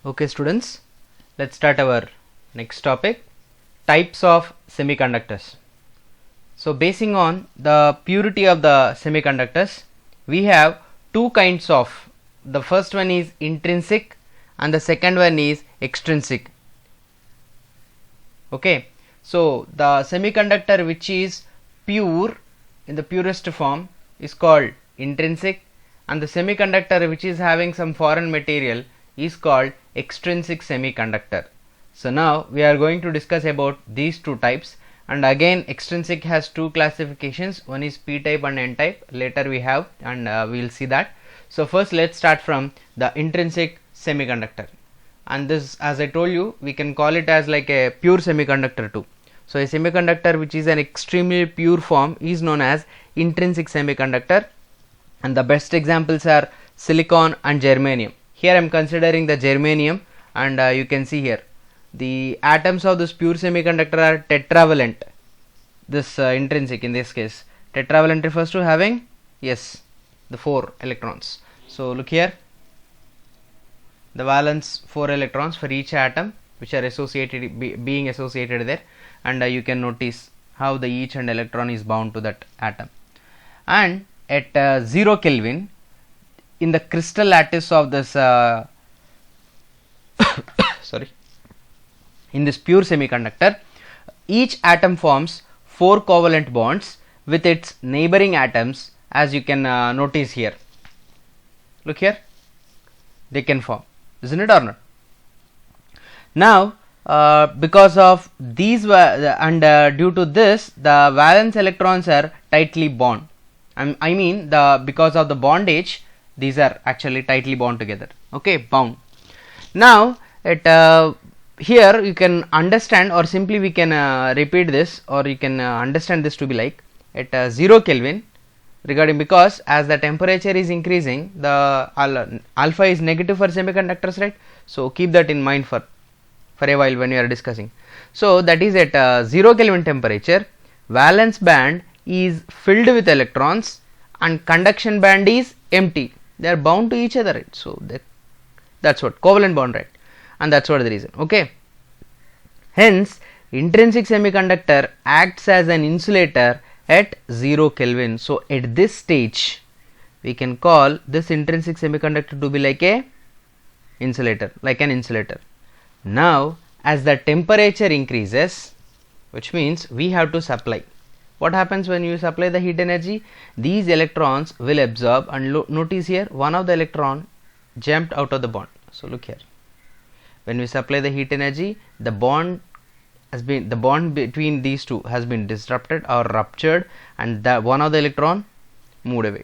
Okay students, let's start our next topic, types of semiconductors. So basing on the purity of the semiconductors, we have two kinds of, the first one is intrinsic and the second one is extrinsic. Okay, so the semiconductor which is pure in the purest form is called intrinsic, and the semiconductor which is having some foreign material is called extrinsic semiconductor. So now we are going to discuss about these two types, and again extrinsic has two classifications, one is p type and n type, later we have, and we will see that. So first let's start from the intrinsic semiconductor, and this, as I told you, we can call it as like a pure semiconductor too. So a semiconductor which is an extremely pure form is known as intrinsic semiconductor, and the best examples are silicon and germanium. Here I am considering the germanium, and you can see here the atoms of this pure semiconductor are tetravalent. This intrinsic, in this case tetravalent refers to having, yes, the 4 electrons. So look here, the valence 4 electrons for each atom which are associated, being associated there, and you can notice how the each and electron is bound to that atom. And at 0 Kelvin, in the crystal lattice of this sorry, in this pure semiconductor, each atom forms 4 covalent bonds with its neighboring atoms, as you can notice here. Look here, they can form, isn't it or not? Now because of these and due to this, the valence electrons are tightly bound. I mean, because of the bondage, these are actually tightly bound together. Okay, bound. Now at here you can understand, or simply we can repeat this, or you can understand this to be like at 0 Kelvin, regarding, because as the temperature is increasing, the alpha is negative for semiconductors, right? So keep that in mind for a while when you are discussing. So that is at 0 Kelvin temperature, valence band is filled with electrons and conduction band is empty. They are bound to each other, right? So that's what covalent bond, right? And that's what the reason. Okay, hence intrinsic semiconductor acts as an insulator at 0 Kelvin. So at this stage we can call this intrinsic semiconductor to be like a insulator, like an insulator. Now as the temperature increases, which means we have to supply, what happens when you supply the heat energy? These electrons will absorb, and notice here one of the electron jumped out of the bond. So look here, when we supply the heat energy, the bond between these two has been disrupted or ruptured, and the one of the electron moved away,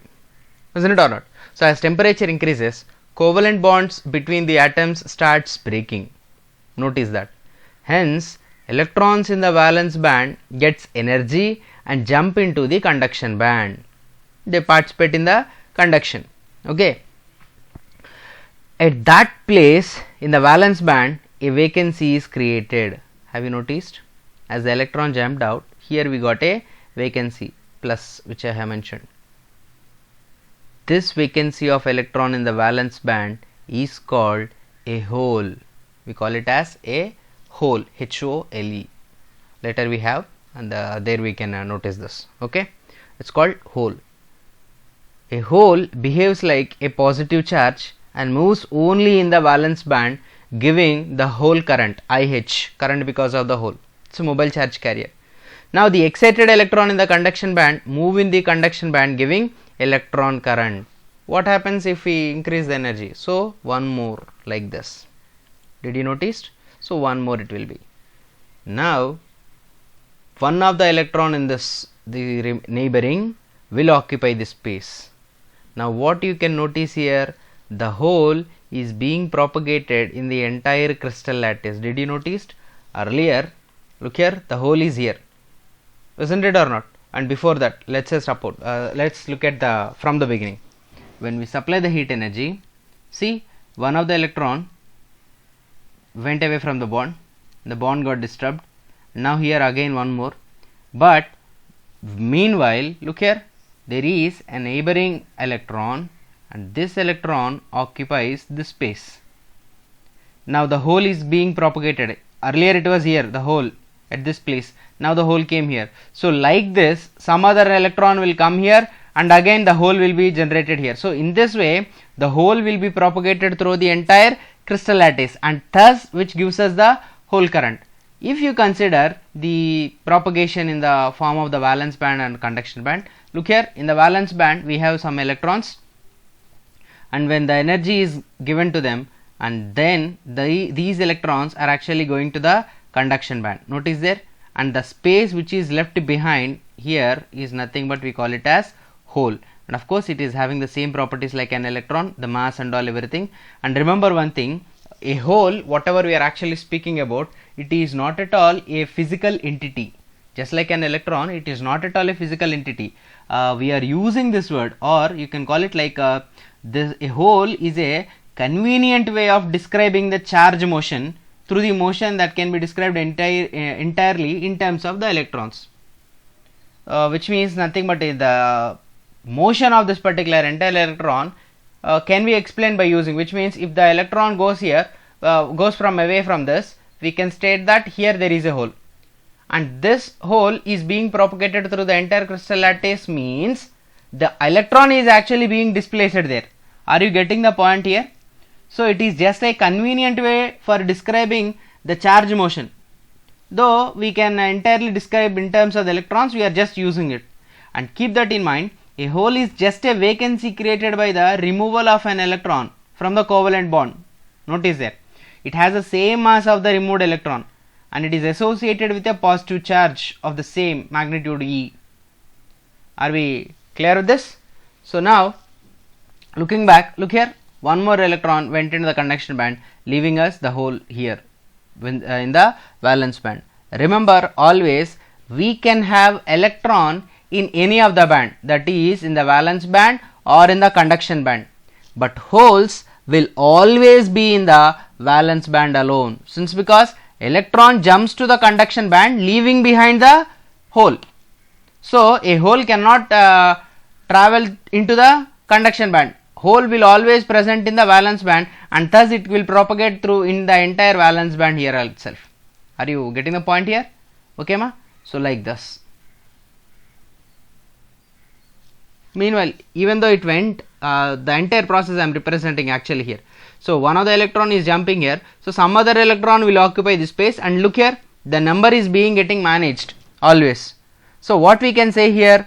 isn't it or not? So as temperature increases, covalent bonds between the atoms starts breaking. Notice that. Hence electrons in the valence band gets energy and jump into the conduction band. They participate in the conduction. Okay. At that place in the valence band, a vacancy is created. Have you noticed? As the electron jumped out, here we got a vacancy plus, which I have mentioned. This vacancy of electron in the valence band is called a hole. We call it as a hole, H-O-L-E. Later we have, and there we can notice this. Okay, it's called hole. A hole behaves like a positive charge and moves only in the valence band, giving the hole current, IH, current because of the hole. It's a mobile charge carrier. Now the excited electron in the conduction band move in the conduction band, giving electron current. What happens if we increase the energy? So one more, like this. Did you notice? So one more it will be. Now one of the electron in this, the neighboring, will occupy this space. Now what you can notice here, the hole is being propagated in the entire crystal lattice. Did you notice? Earlier, look here, the hole is here, isn't it or not? And before that, let's say suppose let's look at the from the beginning. When we supply the heat energy, see, one of the electron went away from the bond got disturbed. Now here again one more, but meanwhile look here, there is a neighboring electron, and this electron occupies this space. now the hole is being propagated. Earlier it was here, the hole at this place, now the hole came here. So like this, some other electron will come here and again the hole will be generated here. So in this way the hole will be propagated through the entire crystal lattice, and thus which gives us the hole current. If you consider the propagation in the form of the valence band and conduction band, look here, in the valence band we have some electrons, and when the energy is given to them, and then these electrons are actually going to the conduction band, notice there, and the space which is left behind here is nothing but we call it as hole, and of course it is having the same properties like an electron, the mass and all everything. And remember one thing, a hole, whatever we are actually speaking about, it is not at all a physical entity. Just like an electron, it is not at all a physical entity. We are using this word, or you can call it like a hole is a convenient way of describing the charge motion through the motion that can be described entirely in terms of the electrons, which means nothing but the motion of this particular entire electron can be explained by using, which means if the electron goes here, goes from away from this, we can state that here there is a hole, and this hole is being propagated through the entire crystal lattice, means the electron is actually being displaced there. Are you getting the point here? So it is just a convenient way for describing the charge motion. Though we can entirely describe in terms of the electrons, we are just using it. And keep that in mind, a hole is just a vacancy created by the removal of an electron from the covalent bond. Notice there, it has the same mass of the removed electron, and it is associated with a positive charge of the same magnitude E. Are we clear with this? So now looking back, look here, one more electron went into the conduction band, leaving us the hole here in the valence band. Remember always, we can have electron in any of the band, that is in the valence band or in the conduction band, but holes will always be in the valence band alone, since because electron jumps to the conduction band leaving behind the hole. So a hole cannot travel into the conduction band. Hole will always present in the valence band, and thus it will propagate through in the entire valence band here itself. Are you getting the point here? Okay ma? So like this. Meanwhile, even though it went, the entire process I am representing actually here. So one of the electron is jumping here, so some other electron will occupy this space, and look here, the number is being getting managed always. So what we can say here?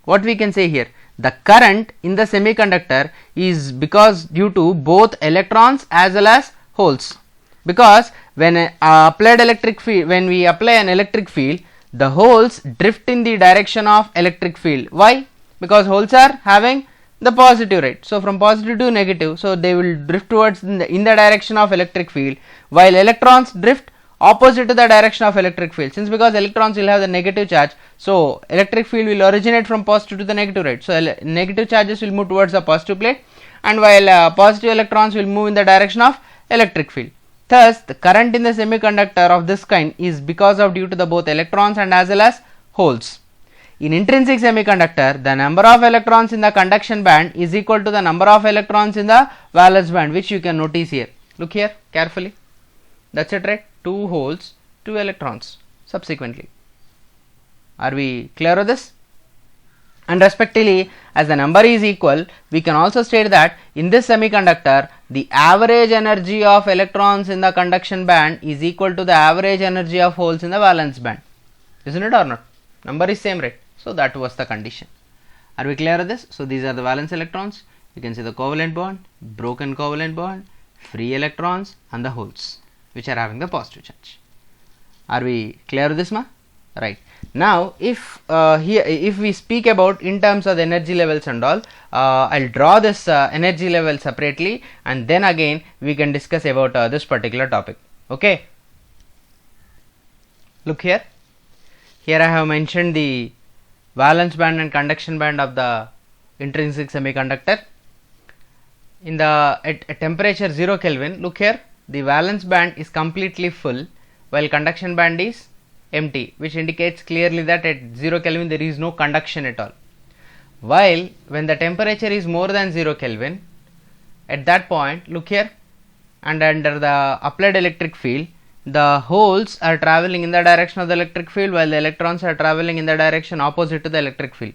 The current in the semiconductor is because due to both electrons as well as holes, because when we apply an electric field, the holes drift in the direction of electric field. Why? Because holes are having the positive, right? So from positive to negative, so they will drift towards in the direction of electric field, while electrons drift opposite to the direction of electric field, since because electrons will have the negative charge, so electric field will originate from positive to the negative, right? So negative charges will move towards the positive plate, and while positive electrons will move in the direction of electric field. Thus the current in the semiconductor of this kind is because of due to the both electrons and as well as holes. In intrinsic semiconductor, the number of electrons in the conduction band is equal to the number of electrons in the valence band, which you can notice here. Look here carefully. That's it, right? 2 holes, 2 electrons subsequently. Are we clear with this? And respectively, as the number is equal, we can also state that in this semiconductor, the average energy of electrons in the conduction band is equal to the average energy of holes in the valence band. Isn't it or not? Number is same, right? So that was the condition. Are we clear with this? So these are the valence electrons. You can see the covalent bond, broken covalent bond, free electrons, and the holes which are having the positive charge. Are we clear with this, ma? Right. Now if we speak about in terms of the energy levels and all, I'll draw this energy level separately, and then again we can discuss about this particular topic. Okay. Look here. Here I have mentioned the valence band and conduction band of the intrinsic semiconductor. In the at temperature 0 Kelvin, look here, the valence band is completely full while conduction band is empty, which indicates clearly that at 0 Kelvin there is no conduction at all. While when the temperature is more than 0 Kelvin, at that point, look here, and under the applied electric field, the holes are traveling in the direction of the electric field while the electrons are traveling in the direction opposite to the electric field.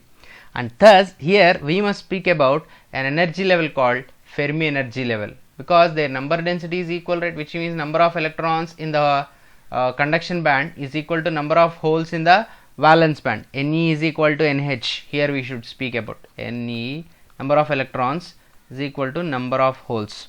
And thus here we must speak about an energy level called Fermi energy level, because their number density is equal, right, which means number of electrons in the conduction band is equal to number of holes in the valence band. Ne is equal to Nh. Here we should speak about Ne, number of electrons, is equal to number of holes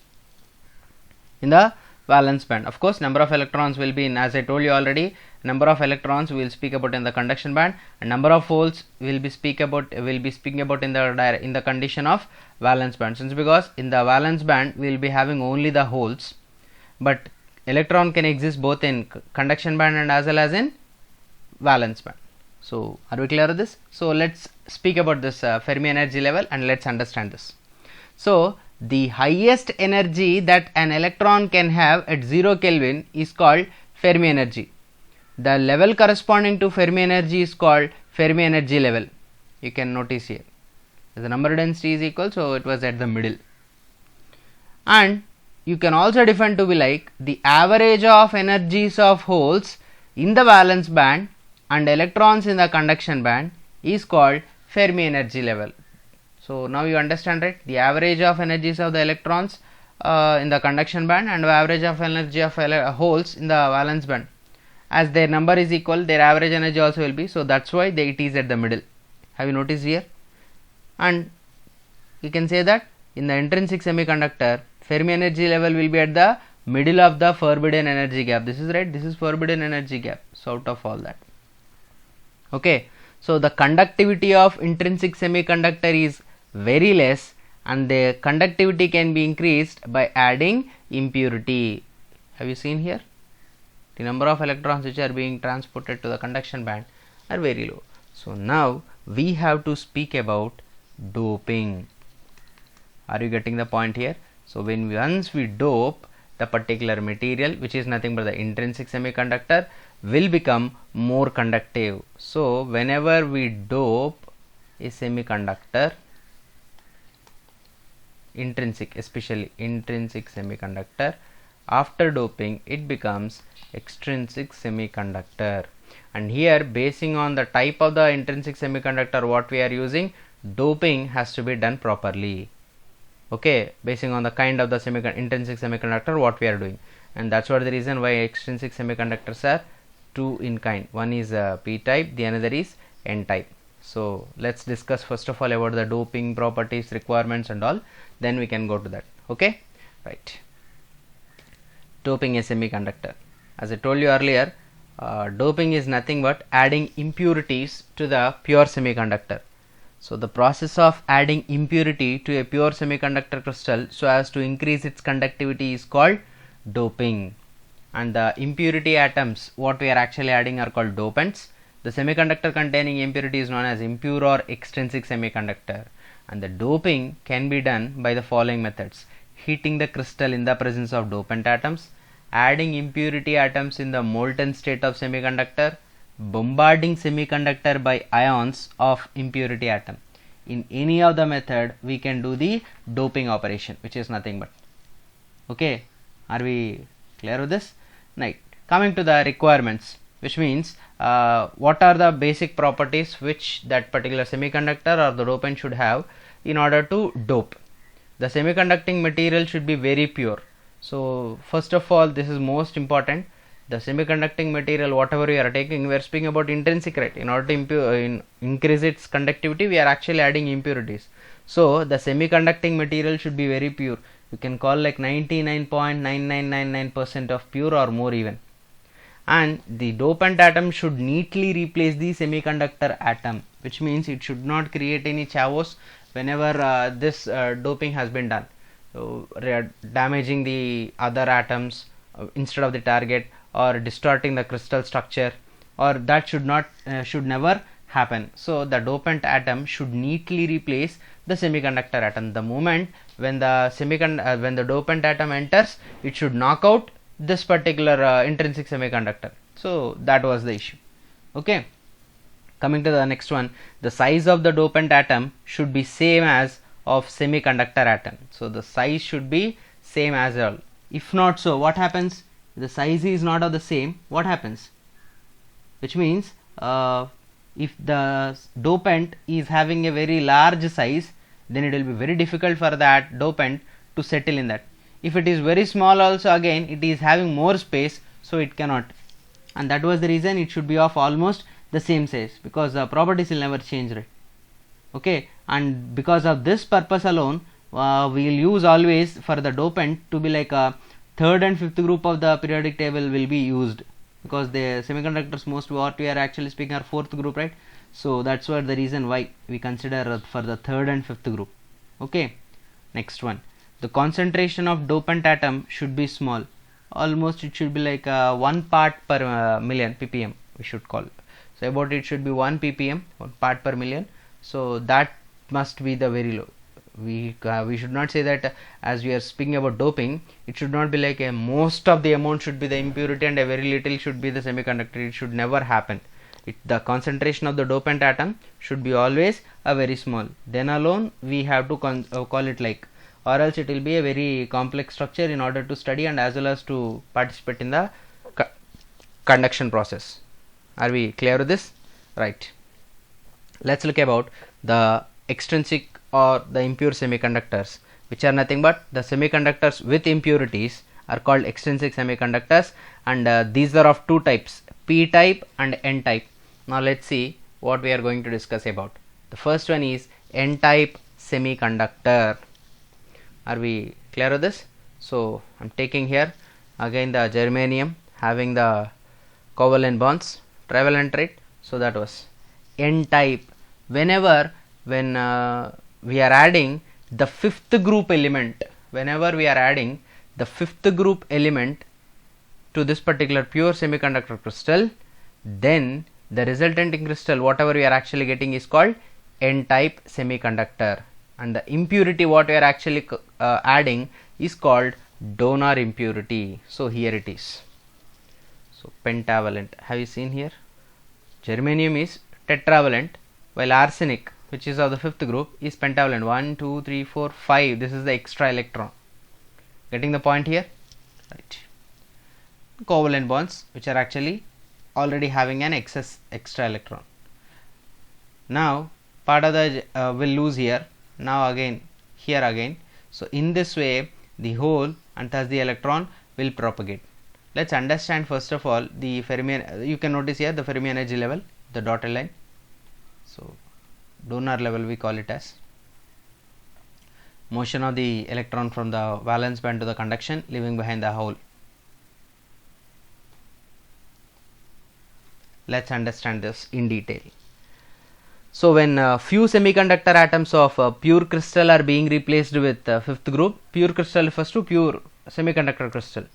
in the valence band. Of course, number of electrons will be in, as I told you already, number of electrons we will speak about in the conduction band, and number of holes will be speaking about in the condition of valence band. Since because in the valence band we will be having only the holes, but electron can exist both in conduction band and as well as in valence band. So are we clear with this? So let's speak about this Fermi energy level and let's understand this. So the highest energy that an electron can have at 0 Kelvin is called Fermi energy. The level corresponding to Fermi energy is called Fermi energy level. You can notice here the number density is equal, so it was at the middle. And you can also define to be like the average of energies of holes in the valence band and electrons in the conduction band is called Fermi energy level. So now you understand, right? The average of energies of the electrons in the conduction band and the average of energy of holes in the valence band. As their number is equal, their average energy also will be. So that's why it is at the middle. Have you noticed here? And you can say that in the intrinsic semiconductor, Fermi energy level will be at the middle of the forbidden energy gap. This is right. This is forbidden energy gap. So out of all that. Okay. So the conductivity of intrinsic semiconductor is very less, and the conductivity can be increased by adding impurity. Have you seen here? The number of electrons which are being transported to the conduction band are very low. So now we have to speak about doping. Are you getting the point here? So once we dope the particular material, which is nothing but the intrinsic semiconductor, will become more conductive. So whenever we dope a semiconductor, especially intrinsic semiconductor, after doping it becomes extrinsic semiconductor. And here, basing on the type of the intrinsic semiconductor what we are using, doping has to be done properly. Okay, basing on the kind of the intrinsic semiconductor what we are doing, and that's what the reason why extrinsic semiconductors are two in kind. One is p type, the another is n type. So let's discuss first of all about the doping properties, requirements and all, then we can go to that. Okay, right. Doping a semiconductor. As I told you earlier, doping is nothing but adding impurities to the pure semiconductor. So the process of adding impurity to a pure semiconductor crystal so as to increase its conductivity is called doping. And the impurity atoms what we are actually adding are called dopants. The semiconductor containing impurity is known as impure or extrinsic semiconductor. And the doping can be done by the following methods: heating the crystal in the presence of dopant atoms, adding impurity atoms in the molten state of semiconductor, bombarding semiconductor by ions of impurity atom. In any of the method we can do the doping operation, which is nothing but. Okay, are we clear with this? Right. Coming to the requirements, which means what are the basic properties which that particular semiconductor or the dopant should have in order to dope. The semiconducting material should be very pure. So first of all, this is most important. The semiconducting material whatever we are taking, we are speaking about intrinsic, right? In order to increase its conductivity, we are actually adding impurities. So the semiconducting material should be very pure. You can call like 99.9999% of pure or more even. And the dopant atom should neatly replace the semiconductor atom, which means it should not create any chaos whenever this doping has been done. So damaging the other atoms instead of the target, or distorting the crystal structure, or that should never happen. So the dopant atom should neatly replace the semiconductor atom. The moment when the dopant atom enters, it should knock out this particular intrinsic semiconductor. So that was the issue. Okay, coming to the next one, the size of the dopant atom should be same as of semiconductor atom. So the size should be same as all. If not so, what happens? The size is not of the same, what happens? Which means if the dopant is having a very large size, then it will be very difficult for that dopant to settle in that. If it is very small also, again it is having more space, so it cannot, and that was the reason it should be of almost the same size, because the properties will never change, right? Okay, and because of this purpose alone, we will use always for the dopant to be like a third and fifth group of the periodic table will be used, because the semiconductors most what we are actually speaking are fourth group, right? So that's what the reason why we consider for the third and fifth group. Okay, next one, the concentration of dopant atom should be small, almost it should be like 1 part per million, ppm we should call. So about it should be 1 ppm, 1 part per million. So that must be the very low. We should not say that as we are speaking about doping, it should not be like a most of the amount should be the impurity and a very little should be the semiconductor. It should never happen. The concentration of the dopant atom should be always a very small. Then alone we have to call it like, or else it will be a very complex structure in order to study and as well as to participate in the conduction process. Are we clear with this? Right. Let's look about the extrinsic or the impure semiconductors, which are nothing but the semiconductors with impurities are called extrinsic semiconductors, and these are of two types, p type and n type. Now let's see what we are going to discuss about. The first one is n type semiconductor. Are we clear with this? So I'm taking here again the germanium having the covalent bonds, trivalent, right? So that was n type. When we are adding the fifth group element, whenever we are adding the fifth group element to this particular pure semiconductor crystal, then the resultant crystal whatever we are actually getting is called n type semiconductor, and the impurity what we are actually adding is called donor impurity. So here it is. So pentavalent, have you seen here? Germanium is tetravalent, while arsenic, which is of the fifth group, is pentavalent. 1 2 3 4 5. This is the extra electron. Getting the point here? Right. Covalent bonds, which are actually already having an excess extra electron. Now part of the will lose here. Now again here again. So in this way the hole and thus the electron will propagate. Let's understand first of all the Fermi. You can notice here the Fermi energy level, the dotted line. So donor level we call it as motion of the electron from the valence band to the conduction, leaving behind the hole. Let's understand this in detail. So when few semiconductor atoms of pure crystal are being replaced with fifth group, pure crystal refers to pure semiconductor crystal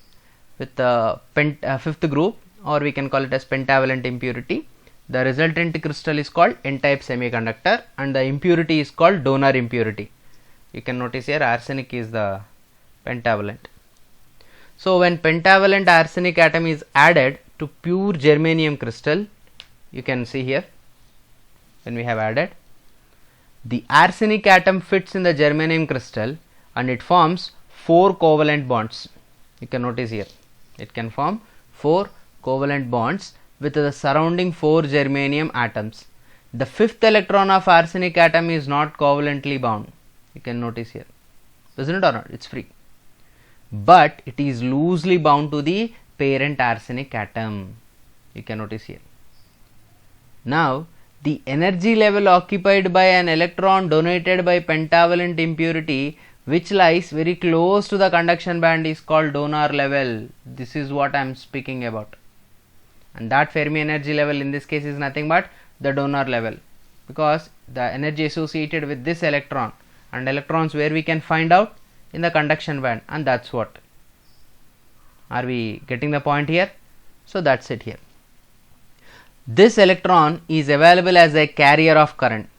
with fifth group, or we can call it as pentavalent impurity, the resultant crystal is called n type semiconductor and the impurity is called donor impurity. You can notice here arsenic is the pentavalent. So when pentavalent arsenic atom is added to pure germanium crystal, you can see here when we have added, the arsenic atom fits in the germanium crystal and it forms 4 covalent bonds. You can notice here it can form 4 covalent bonds with the surrounding 4 germanium atoms. The fifth electron of arsenic atom is not covalently bound. You can notice here, isn't it or not? It's free, but it is loosely bound to the parent arsenic atom. You can notice here. Now the energy level occupied by an electron donated by pentavalent impurity which lies very close to the conduction band is called donor level. This is what I am speaking about, and that Fermi energy level in this case is nothing but the donor level, because the energy associated with this electron, and electrons where we can find out in the conduction band, and that's what. Are we getting the point here? So that's it here. This electron is available as a carrier of current.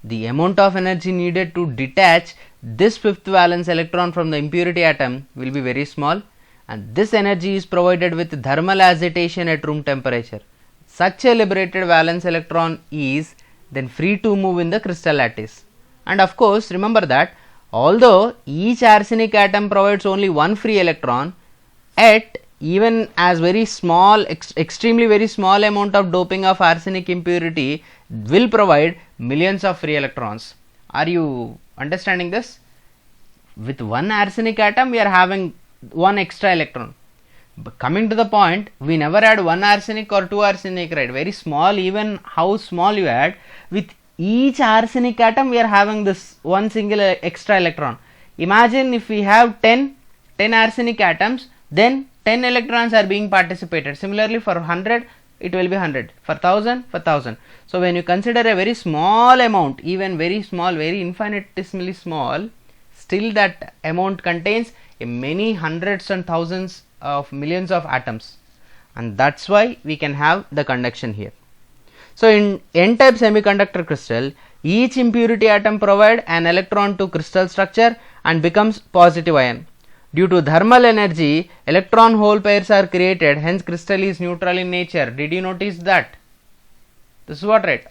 The amount of energy needed to detach this fifth valence electron from the impurity atom will be very small, and this energy is provided with thermal agitation at room temperature. Such a liberated valence electron is then free to move in the crystal lattice. And of course remember that Although each arsenic atom provides only one free electron, yet even as very small, extremely very small amount of doping of arsenic impurity will provide millions of free electrons. Are you understanding this? With one arsenic atom we are having one extra electron. But coming to the point, we never add one arsenic or two arsenic, right? Very small, even how small you add, with each arsenic atom we are having this one single extra electron. Imagine if we have 10 arsenic atoms, then 10 electrons are being participated. Similarly for 100 it will be 100, for 1000 for 1000. So when you consider a very small amount, even very small, very infinitesimally small, still that amount contains many hundreds and thousands of millions of atoms, and that's why we can have the conduction here. So in n-type semiconductor crystal, each impurity atom provide an electron to crystal structure and becomes positive ion. Due to thermal energy, electron hole pairs are created, hence crystal is neutral in nature. Did you notice that? This is what, right?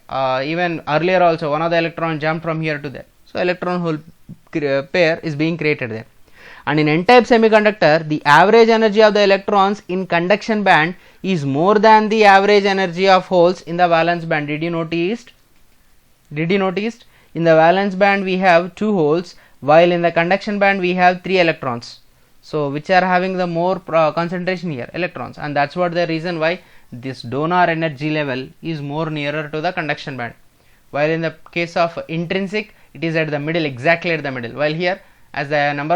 Even earlier also one of the electron jumped from here to there. So electron hole pair is being created there. And in n-type semiconductor, the average energy of the electrons in conduction band is more than the average energy of holes in the valence band. Did you notice? In the valence band we have 2 holes, while in the conduction band we have 3 electrons. So which are having the more concentration here? Electrons. And that's what the reason why this donor energy level is more nearer to the conduction band. While in the case of intrinsic, it is at the middle, exactly at the middle. While here, as the number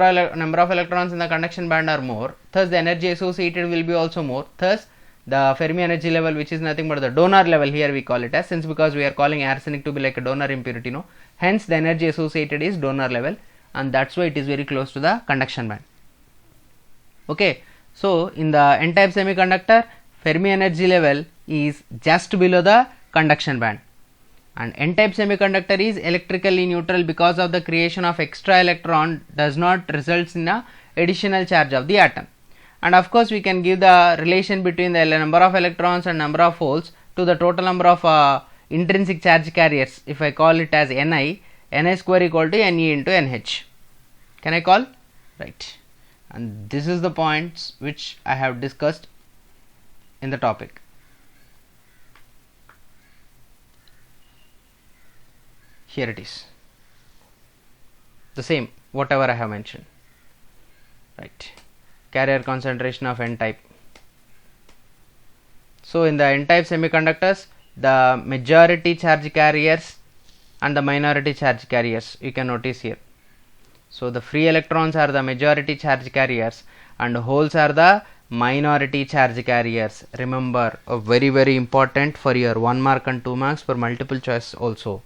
of electrons in the conduction band are more, thus the energy associated will be also more. Thus the Fermi energy level, which is nothing but the donor level, here we call it as, since because we are calling arsenic to be like a donor impurity, no, hence the energy associated is donor level, and that's why it is very close to the conduction band. Okay, so in the n-type semiconductor, Fermi energy level is just below the conduction band, and n-type semiconductor is electrically neutral because of the creation of extra electron does not results in a additional charge of the atom. And of course we can give the relation between the number of electrons and number of holes to the total number of intrinsic charge carriers. If I call it as Ni square equal to Ne into Nh. Can I call? Right. And this is the points which I have discussed in the topic. Here it is, the same whatever I have mentioned, right? Carrier concentration of n-type. So in the n-type semiconductors, the majority charge carriers and the minority charge carriers you can notice here. So the free electrons are the majority charge carriers and holes are the minority charge carriers. Remember, very important for your 1 mark and 2 marks for multiple choice also.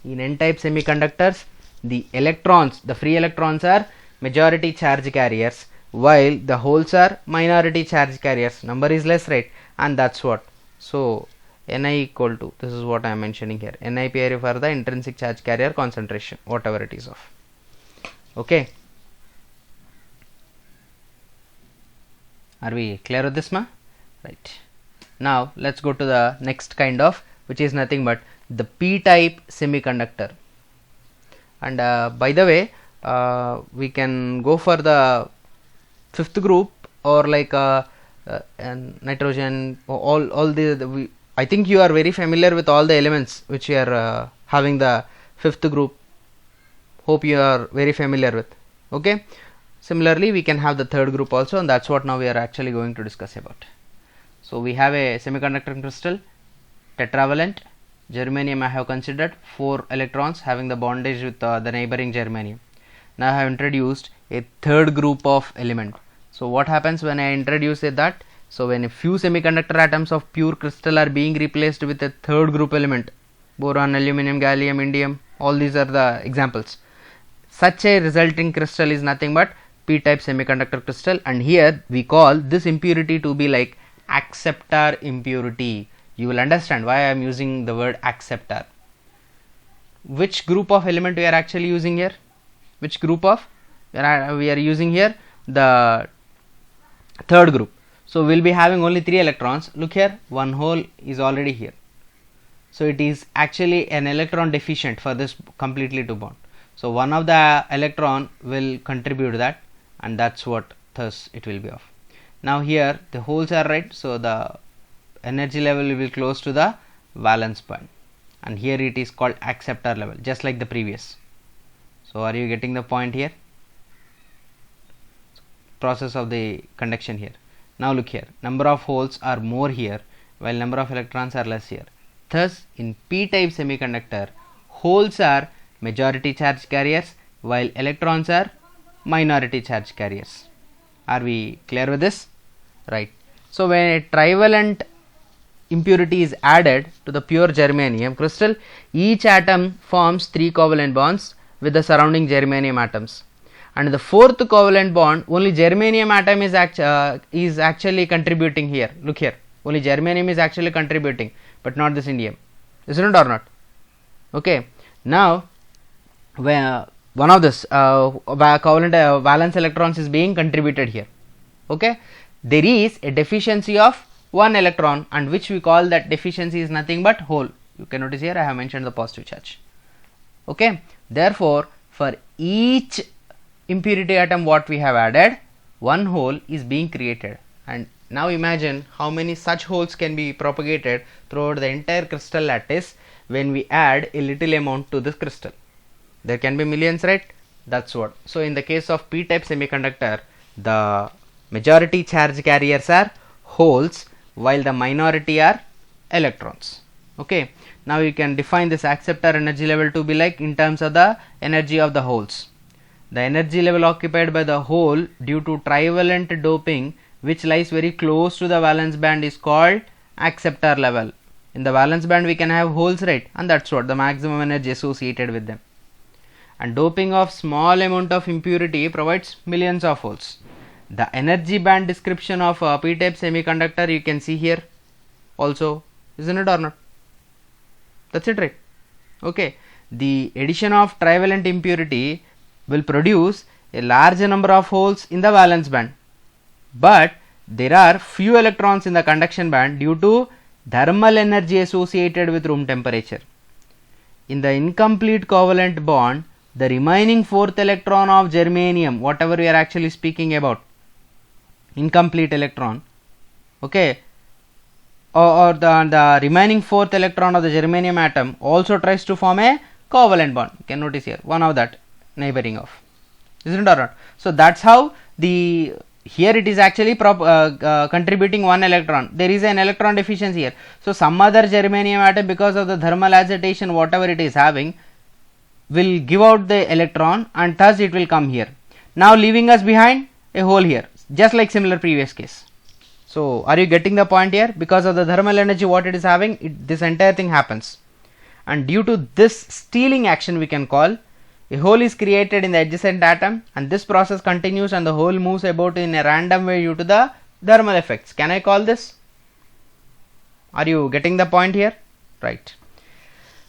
In n-type semiconductors, the electrons, the free electrons are majority charge carriers, while the holes are minority charge carriers. Number is less, right? And that's what. So Ni equal to, this is what I am mentioning here, Ni pair for the intrinsic charge carrier concentration, whatever it is of. Okay. Are we clear with this, ma? Right. Now let's go to the next kind of, which is nothing but the p-type semiconductor. And by the way, we can go for the 5th group, or like nitrogen, all the I think you are very familiar with all the elements which we are having the 5th group. Hope you are very familiar with. Okay. Similarly, we can have the 3rd group also, and that's what now we are actually going to discuss about. So we have a semiconductor crystal, tetravalent. Germanium I have considered 4 electrons having the bondage with the neighboring germanium. Now I have introduced a 3rd group of element. So what happens when I introduce that? So when a few semiconductor atoms of pure crystal are being replaced with a 3rd group element, boron, aluminum, gallium, indium, all these are the examples. Such a resulting crystal is nothing but p-type semiconductor crystal, and here we call this impurity to be like acceptor impurity. You will understand why I am using the word acceptor. Which group of element we are actually using here? Which group of we are using here? The 3rd group. So we will be having only 3 electrons. Look here, one hole is already here. So it is actually an electron deficient for this completely to bond. So one of the electron will contribute that, and that's what thus it will be of. Now here the holes are right, so the energy level will be close to the valence band, and here it is called acceptor level, just like the previous. So are you getting the point here? Process of the conduction here. Now look here, number of holes are more here while number of electrons are less here. Thus in p-type semiconductor, holes are majority charge carriers while electrons are minority charge carriers. Are we clear with this? Right. So when a trivalent impurity is added to the pure germanium crystal, each atom forms 3 covalent bonds with the surrounding germanium atoms, and the fourth covalent bond only germanium atom is actually contributing here. Look here, only germanium is actually contributing, but not this indium, isn't it or not? Okay. Now where one of this covalent valence electrons is being contributed here. Okay, there is a deficiency of one electron, and which we call that deficiency is nothing but hole. You can notice here I have mentioned the positive charge. Okay, therefore for each impurity atom what we have added, one hole is being created, and now imagine how many such holes can be propagated throughout the entire crystal lattice when we add a little amount to this crystal. There can be millions, right? That's what. So in the case of p-type semiconductor, the majority charge carriers are holes while the minority are electrons. Okay, now you can define this acceptor energy level to be like in terms of the energy of the holes. The energy level occupied by the hole due to trivalent doping which lies very close to the valence band is called acceptor level. In the valence band we can have holes, right, and that's what the maximum energy associated with them. And doping of small amount of impurity provides millions of holes. The energy band description of p-type semiconductor you can see here also, isn't it or not? That's it, right? Okay, the addition of trivalent impurity will produce a large number of holes in the valence band, but there are few electrons in the conduction band due to thermal energy associated with room temperature. In the incomplete covalent bond, the remaining fourth electron of germanium, whatever we are actually speaking about, incomplete electron, okay, or the remaining fourth electron of the germanium atom also tries to form a covalent bond. You can notice here one of that neighboring of, isn't it or not? So that's how the here it is actually contributing one electron. There is an electron deficiency here. So some other germanium atom, because of the thermal agitation whatever it is having, will give out the electron, and thus it will come here, now leaving us behind a hole here, just like similar previous case. So are you getting the point here? Because of the thermal energy what it is having, this entire thing happens, and due to this stealing action we can call, a hole is created in the adjacent atom, and this process continues and the hole moves about in a random way due to the thermal effects. Can I call this? Are you getting the point here? Right.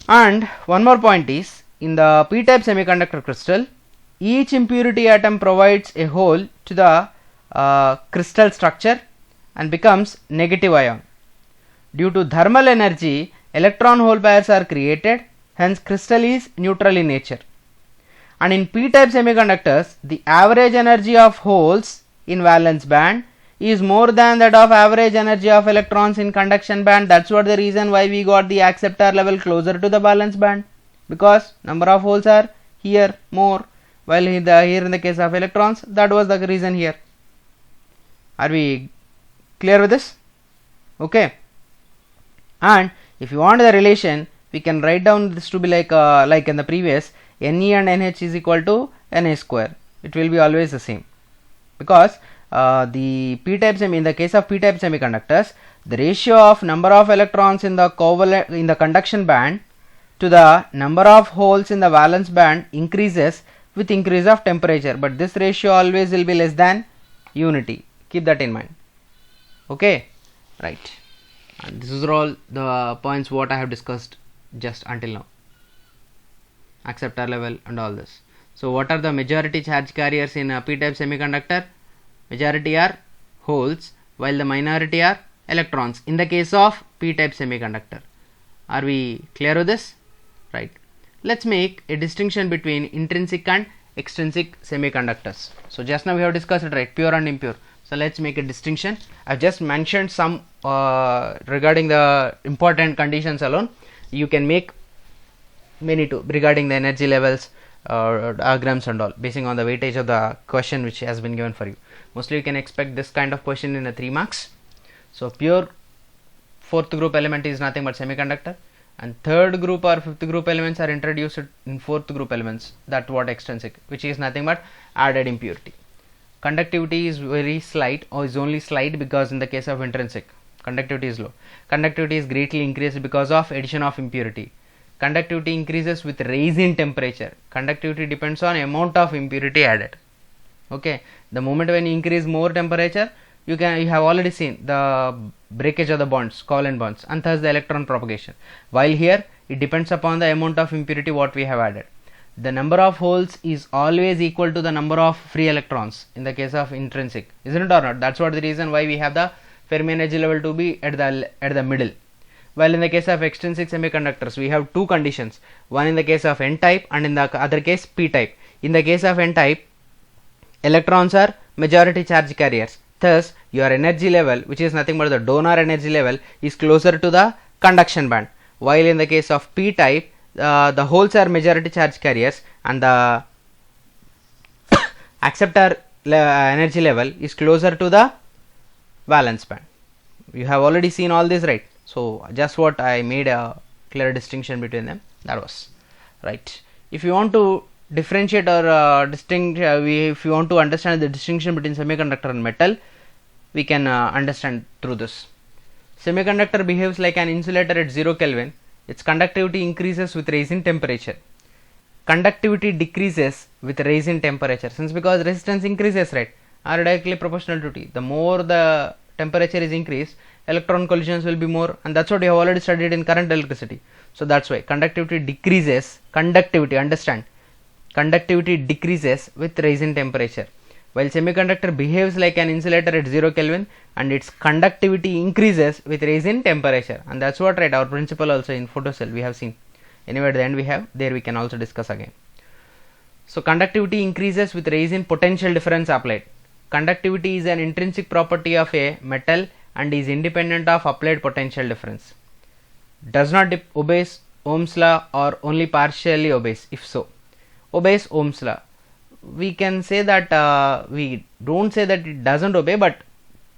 And one more point is, in the p-type semiconductor crystal, each impurity atom provides a hole to the crystal structure and becomes negative ion. Due to thermal energy, electron hole pairs are created, hence crystal is neutral in nature. And in p-type semiconductors, the average energy of holes in valence band is more than that of average energy of electrons in conduction band. That's what the reason why we got the acceptor level closer to the valence band, because number of holes are here more, while here in the case of electrons, that was the reason here. Are we clear with this? Okay. And if you want the relation, we can write down this to be like in the previous, Ne and NH is equal to Na square. It will be always the same, because the p-type in the case of p-type semiconductors, the ratio of number of electrons in the conduction band to the number of holes in the valence band increases with increase of temperature, but this ratio always will be less than unity. Keep that in mind. Okay, right. And this is all the points what I have discussed just until now, acceptor level and all this. So what are the majority charge carriers in a p-type semiconductor? Majority are holes while the minority are electrons in the case of p-type semiconductor. Are we clear with this? Right. let's make a distinction between intrinsic and extrinsic semiconductors. So just now we have discussed it, right, pure and impure. So let's make a distinction. I've just mentioned some regarding the important conditions alone. You can make many too regarding the energy levels, diagrams and all, basing on the weightage of the question which has been given for you. Mostly you can expect this kind of question in a 3 marks. So pure fourth group element is nothing but semiconductor, and third group or fifth group elements are introduced in fourth group elements, that what extrinsic, which is nothing but added impurity. Conductivity is very slight, or is only slight, because in the case of intrinsic conductivity is low. Conductivity is greatly increased because of addition of impurity. Conductivity increases with rise in temperature. Conductivity depends on amount of impurity added. Okay, the moment when you increase more temperature, you have already seen the breakage of the bonds, covalent bonds, and thus the electron propagation. While here it depends upon the amount of impurity what we have added. The number of holes is always equal to the number of free electrons in the case of intrinsic, isn't it or not? That's what the reason why we have the Fermi energy level to be at the middle. While in the case of extrinsic semiconductors, we have two conditions, one in the case of n type and in the other case p type. In the case of n type, electrons are majority charge carriers, thus your energy level, which is nothing but the donor energy level, is closer to the conduction band. While in the case of p type, the holes are majority charge carriers and the acceptor energy level is closer to the valence band. You have already seen all this, right? So just what I made a clear distinction between them, that was right. If you want to differentiate or if you want to understand the distinction between semiconductor and metal, we can understand through this. Semiconductor behaves like an insulator at 0 Kelvin. Its conductivity increases with rise in temperature. Conductivity decreases with rise in temperature, since because resistance increases, right, are directly proportional to T. The more the temperature is increased, electron collisions will be more, and that's what you have already studied in current electricity. So that's why conductivity decreases, understand, conductivity decreases with rise in temperature. While semiconductor behaves like an insulator at 0 Kelvin and its conductivity increases with rise in temperature, and that's what, right, our principle also in photocell we have seen. Anyway, at the end we have, there we can also discuss again. So conductivity increases with rise in potential difference applied. Conductivity is an intrinsic property of a metal and is independent of applied potential difference. Does not obeys Ohm's law or only partially obeys? If so, obeys Ohm's law. We can say that we don't say that it doesn't obey, but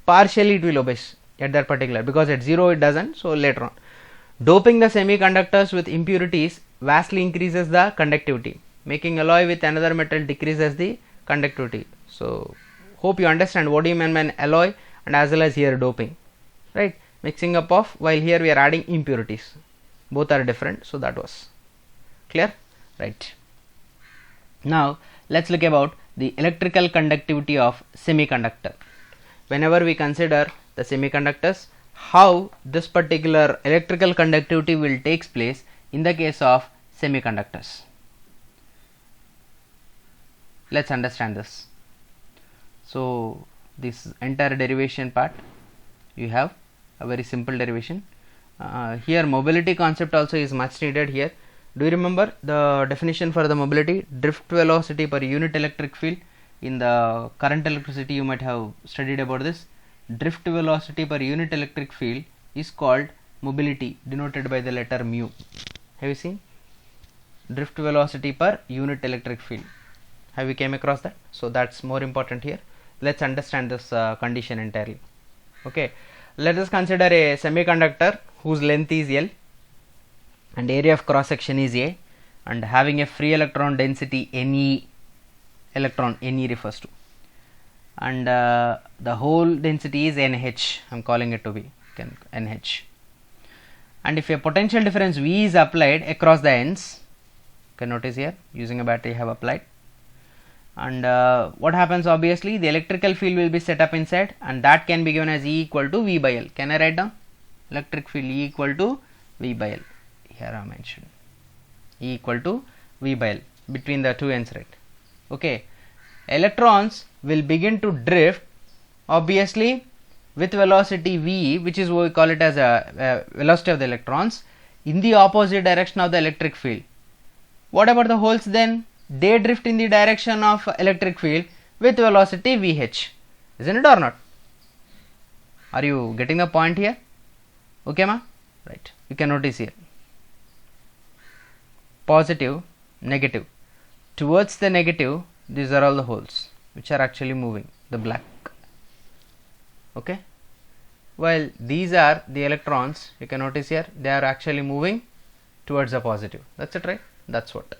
partially it will obey at that particular, because at 0 it doesn't, so later on. Doping the semiconductors with impurities vastly increases the conductivity. Making alloy with another metal decreases the conductivity. So hope you understand what do you mean by an alloy, and as well as here doping, right, mixing up of, while here we are adding impurities, both are different. So that was clear, right? Now let's look about the electrical conductivity of semiconductor. Whenever we consider the semiconductors, how this particular electrical conductivity will takes place in the case of semiconductors. Let's understand this. So this entire derivation part, you have a very simple derivation. Here mobility concept also is much needed here. Do you remember the definition for the mobility? Drift velocity per unit electric field. In the current electricity you might have studied about this. Drift velocity per unit electric field is called mobility, denoted by the letter mu. Have you seen? Drift velocity per unit electric field. Have you came across that? So that's more important here. Let's understand this condition entirely. Okay, let us consider a semiconductor whose length is L and area of cross section is A, and having a free electron density Ne, electron Ne refers to, and the whole density is NH. I am calling it to be NH. And if a potential difference V is applied across the ends, you can notice here using a battery I have applied, and what happens, obviously the electrical field will be set up inside, and that can be given as E equal to V by L. Can I write down? Electric field E equal to V by L. Here I mentioned E equal to V by L between the two ends, right? Okay, electrons will begin to drift obviously with velocity V, which is what we call it as a velocity of the electrons, in the opposite direction of the electric field. What about the holes then? They drift in the direction of electric field with velocity Vh. Isn't it or not? Are you getting the point here? Okay ma? Right. You can notice here. Positive, negative. Towards the negative, these are all the holes which are actually moving, the black. Okay. While these are the electrons, you can notice here, they are actually moving towards the positive. That's it, right? That's what.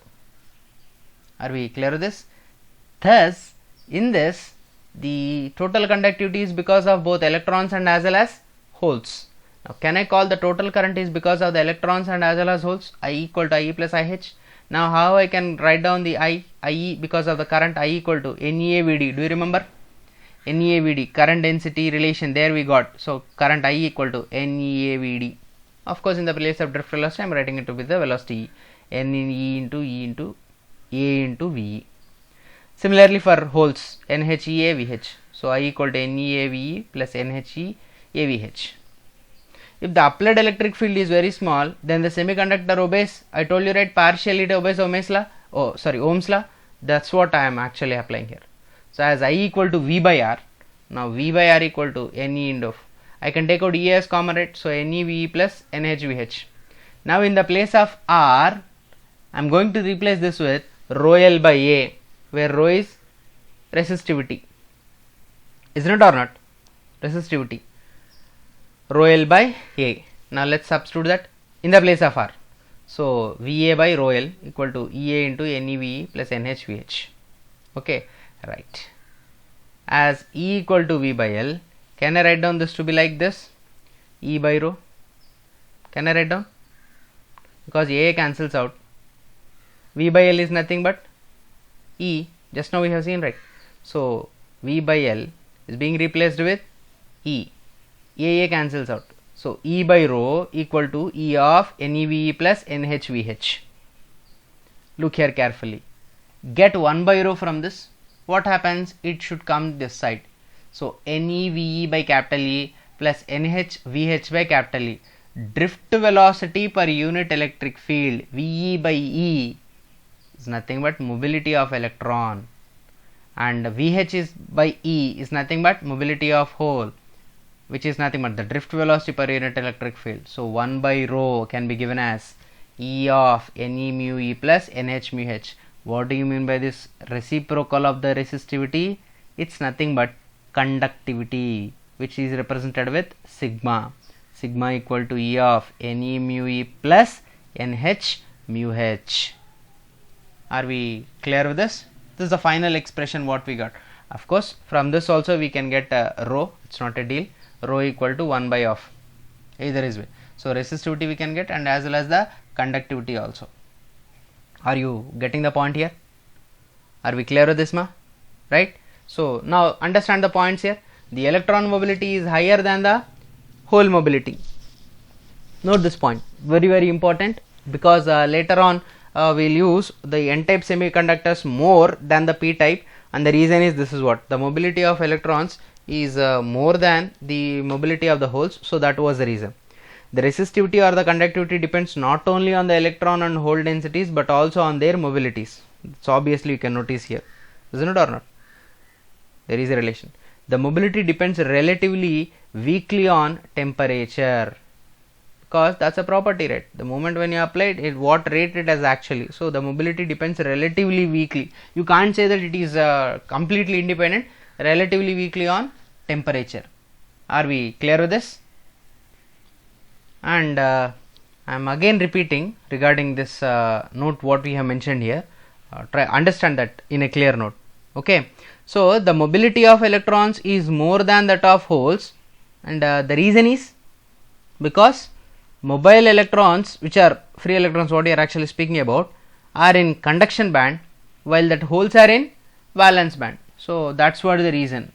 Are we clear with this? Thus, in this, the total conductivity is because of both electrons and as well as holes. Now, can I call the total current is because of the electrons and as well as holes? I equal to IE plus IH. Now, how I can write down the IE because of the current? I equal to NEAVD. Do you remember? NEAVD, current density relation, there we got. So, current I equal to NEAVD. Of course, in the place of drift velocity, I am writing it to be the velocity NE into E into A into VE. Similarly, for holes, NHEA VH. So, I equal to NEAVE plus NHE AVH. If the applied electric field is very small, then the semiconductor obeys, I told you right, partially it obeys Ohm's law. That's what I am actually applying here. So, as I equal to V by R, now V by R equal to NE into, I can take out E as common, right? So, NEVE plus NHVH. Now, in the place of R, I am going to replace this with rho L by A, where rho is resistivity. Isn't it or not? Resistivity. Rho L by A. Now, let us substitute that in the place of R. So, VA by rho L equal to EA into NEVE plus NHVH. Okay. Right. As E equal to V by L, can I write down this to be like this? E by rho. Can I write down? Because A cancels out. V by L is nothing but E. Just now we have seen, right? So, V by L is being replaced with E. A cancels out. So, E by rho equal to E of NEVE plus NHVH. Look here carefully. Get 1 by rho from this. What happens? It should come this side. So, NEVE by capital E plus NHVH by capital E. Drift velocity per unit electric field VE by E is nothing but mobility of electron, and VH is by E is nothing but mobility of hole, which is nothing but the drift velocity per unit electric field. So, 1 by rho can be given as E of NE mu E plus NH mu H. What do you mean by this reciprocal of the resistivity? It's nothing but conductivity, which is represented with sigma. Sigma equal to E of NE mu E plus NH mu H. Are we clear with this? This is the final expression what we got. Of course, from this also we can get rho. It's not a deal. Rho equal to 1 by of. Either is way. So, resistivity we can get, and as well as the conductivity also. Are you getting the point here? Are we clear with this, ma? Right? So, now understand the points here. The electron mobility is higher than the hole mobility. Note this point. Very, very important, because later on we will use the N-type semiconductors more than the P-type, and the reason is this is what. The mobility of electrons is more than the mobility of the holes. So, that was the reason. The resistivity or the conductivity depends not only on the electron and hole densities, but also on their mobilities. So, obviously you can notice here, isn't it or not? There is a relation. The mobility depends relatively weakly on temperature, because that's a property, right? The moment when you apply it, what rate it has actually. So, the mobility depends relatively weakly. You can't say that it is completely independent, relatively weakly on temperature. Are we clear with this? And I am again repeating regarding this note what we have mentioned here. Try understand that in a clear note. Okay. So, the mobility of electrons is more than that of holes, and the reason is because mobile electrons, which are free electrons what we are actually speaking about, are in conduction band, while that holes are in valence band. So, that's what the reason,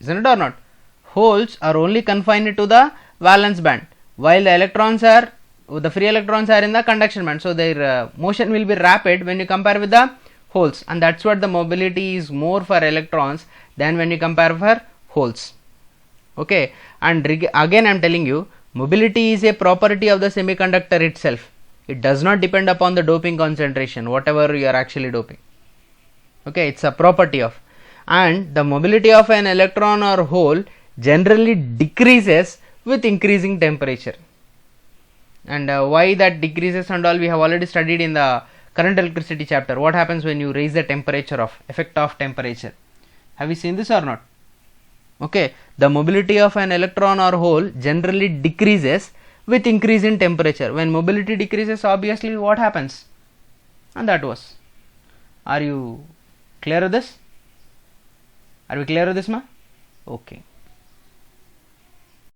isn't it or not? Holes are only confined to the valence band, while the electrons are, the free electrons are in the conduction band. So, their motion will be rapid when you compare with the holes, and that's what the mobility is more for electrons than when you compare for holes. Okay, and again I am telling you, mobility is a property of the semiconductor itself. It does not depend upon the doping concentration, whatever you are actually doping. Okay, it's a property of. And the mobility of an electron or hole generally decreases with increasing temperature. And why that decreases and all we have already studied in the current electricity chapter. What happens when you raise the temperature of effect of temperature? Have you seen this or not? Okay, the mobility of an electron or hole generally decreases with increase in temperature. When mobility decreases, obviously what happens? And that was. Are you clear with this? Are we clear with this, ma? Okay.